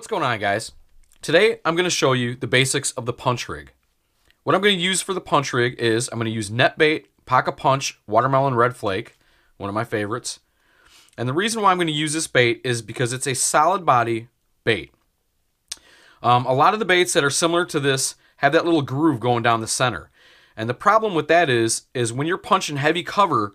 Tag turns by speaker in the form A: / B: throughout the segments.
A: What's going on, guys? Today I'm going to show you the basics of the punch rig. What I'm going to use for the punch rig is I'm going to use net bait, pocket punch, watermelon red flake, one of my favorites. And the reason why I'm going to use this bait is because it's a solid body bait. A lot of the baits that are similar to this have that little groove going down the center. And the problem with that is when you're punching heavy cover,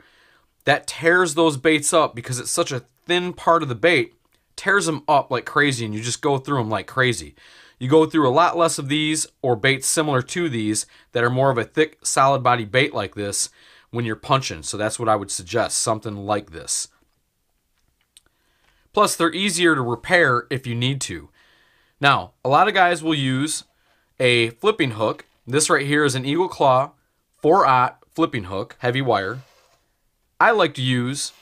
A: that tears those baits up because it's such a thin part of the bait, tears them up like crazy, and you just go through them like crazy. You go through a lot less of these or baits similar to these that are more of a thick, solid body bait like this when you're punching. So that's what I would suggest, something like this. Plus, they're easier to repair if you need to. Now, a lot of guys will use a flipping hook. This right here is an Eagle Claw 4/0 flipping hook, heavy wire. I like to use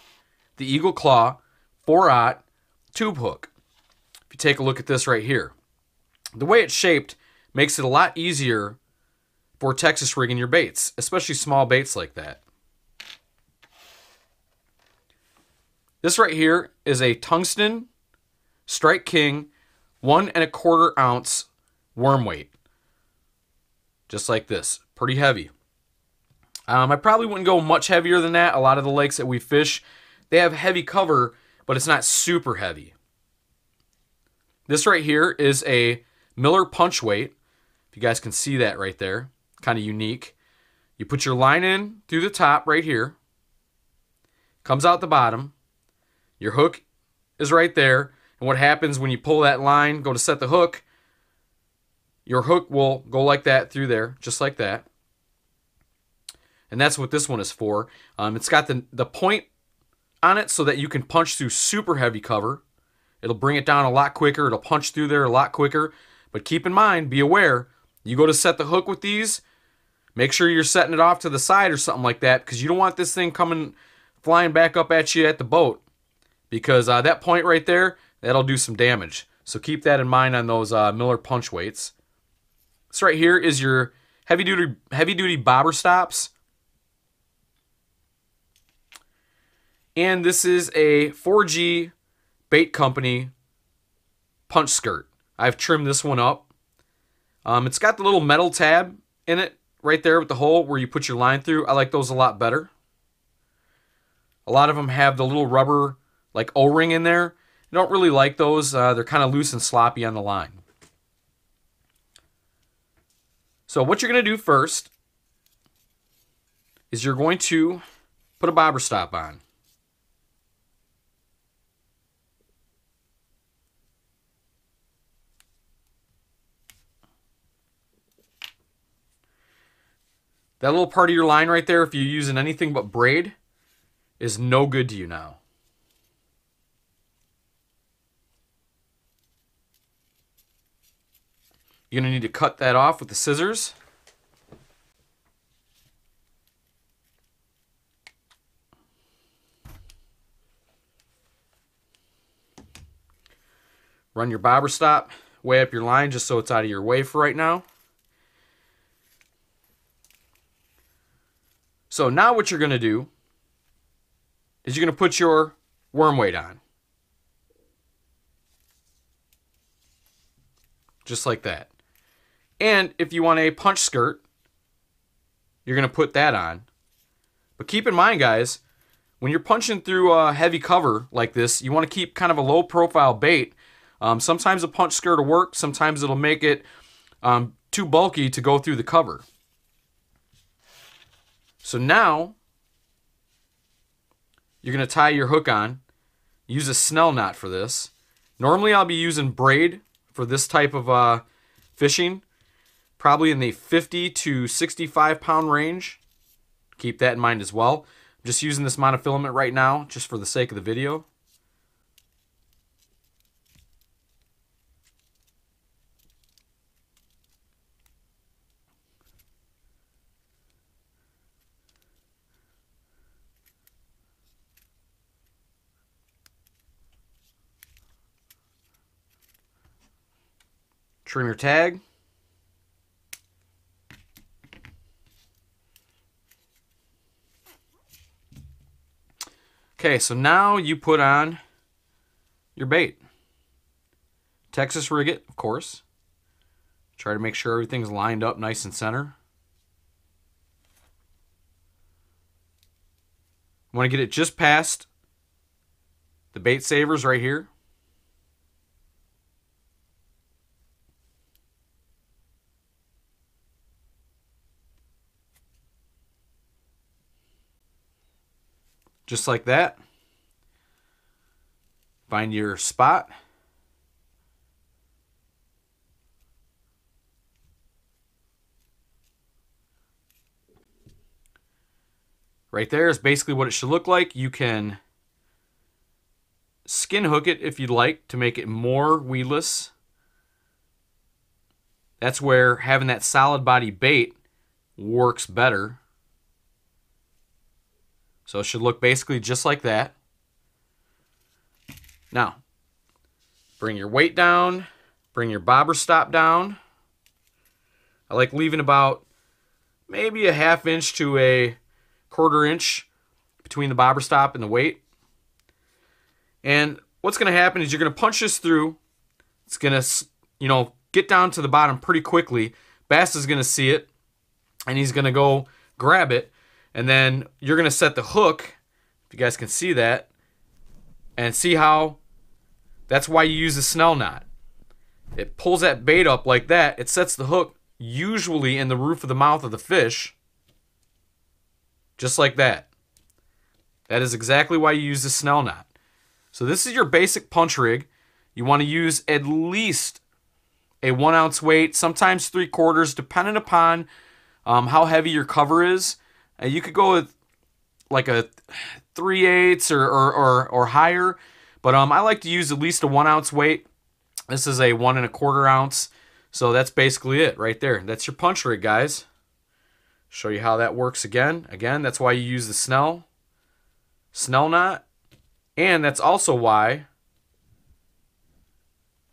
A: the Eagle Claw 4/0 tube hook. If you take a look at this right here, the way it's shaped makes it a lot easier for Texas rigging your baits, especially small baits like that. This right here is a Tungsten Strike King 1 1/4 ounce worm weight. Just like this, pretty heavy. I probably wouldn't go much heavier than that. A lot of the lakes that we fish, they have heavy cover, but it's not super heavy. This right here is a Miller punch weight. If you guys can see that right there, kind of unique. You put your line in through the top right here. Comes out the bottom. Your hook is right there. And what happens when you pull that line, go to set the hook, your hook will go like that through there, just like that. And that's what this one is for. It's got the point on it so that you can punch through super heavy cover. It'll bring it down a lot quicker. It'll punch through there a lot quicker. But keep in mind, be aware, you go to set the hook with these, make sure you're setting it off to the side or something like that, because you don't want this thing coming flying back up at you at the boat, because that point right there, that'll do some damage. So keep that in mind on those Miller punch weights. This right here is your heavy-duty bobber stops. And this is a 4G Bait Company punch skirt. I've trimmed this one up. It's got the little metal tab in it right there with the hole where you put your line through. I like those a lot better. A lot of them have the little rubber like O-ring in there. I don't really like those. They're kind of loose and sloppy on the line. So what you're going to do first is you're going to put a bobber stop on. That little part of your line right there, if you're using anything but braid, is no good to you now. You're going to need to cut that off with the scissors. Run your bobber stop way up your line just so it's out of your way for right now. So now what you're going to do is you're going to put your worm weight on. Just like that. And if you want a punch skirt, you're going to put that on. But keep in mind, guys, when you're punching through a heavy cover like this, you want to keep kind of a low profile bait. Sometimes a punch skirt will work. Sometimes it'll make it too bulky to go through the cover. So now, you're going to tie your hook on. Use a snell knot for this. Normally I'll be using braid for this type of fishing. Probably in the 50 to 65 pound range. Keep that in mind as well. I'm just using this monofilament right now, just for the sake of the video. Trim your tag. Okay, so now you put on your bait. Texas rig it, of course. Try to make sure everything's lined up nice and center. Want to get it just past the bait savers right here. Just like that. Find your spot. Right there is basically what it should look like. You can skin hook it if you'd like to make it more weedless. That's where having that solid body bait works better. So it should look basically just like that. Now, bring your weight down, bring your bobber stop down. I like leaving about maybe a 1/2 inch to a 1/4 inch between the bobber stop and the weight. And what's going to happen is you're going to punch this through. It's going to, get down to the bottom pretty quickly. Bass is going to see it, and he's going to go grab it. And then you're going to set the hook, if you guys can see that, and see how that's why you use the snell knot. It pulls that bait up like that. It sets the hook usually in the roof of the mouth of the fish, just like that. That is exactly why you use the snell knot. So this is your basic punch rig. You want to use at least a 1 ounce weight, sometimes 3/4, depending upon how heavy your cover is. You could go with like a 3/8 or higher, but I like to use at least a 1 ounce weight. This is a 1 1/4 ounce, so that's basically it right there. That's your punch rig, guys. Show you how that works again. Again, that's why you use the snell knot, and that's also why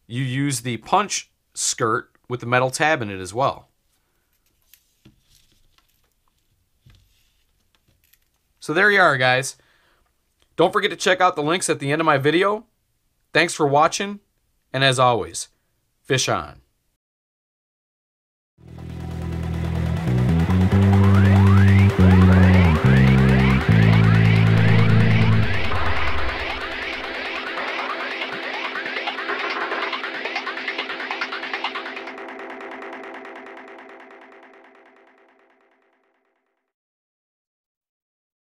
A: you use the punch skirt with the metal tab in it as well. So there you are, guys. Don't forget to check out the links at the end of my video. Thanks for watching, and as always, fish on.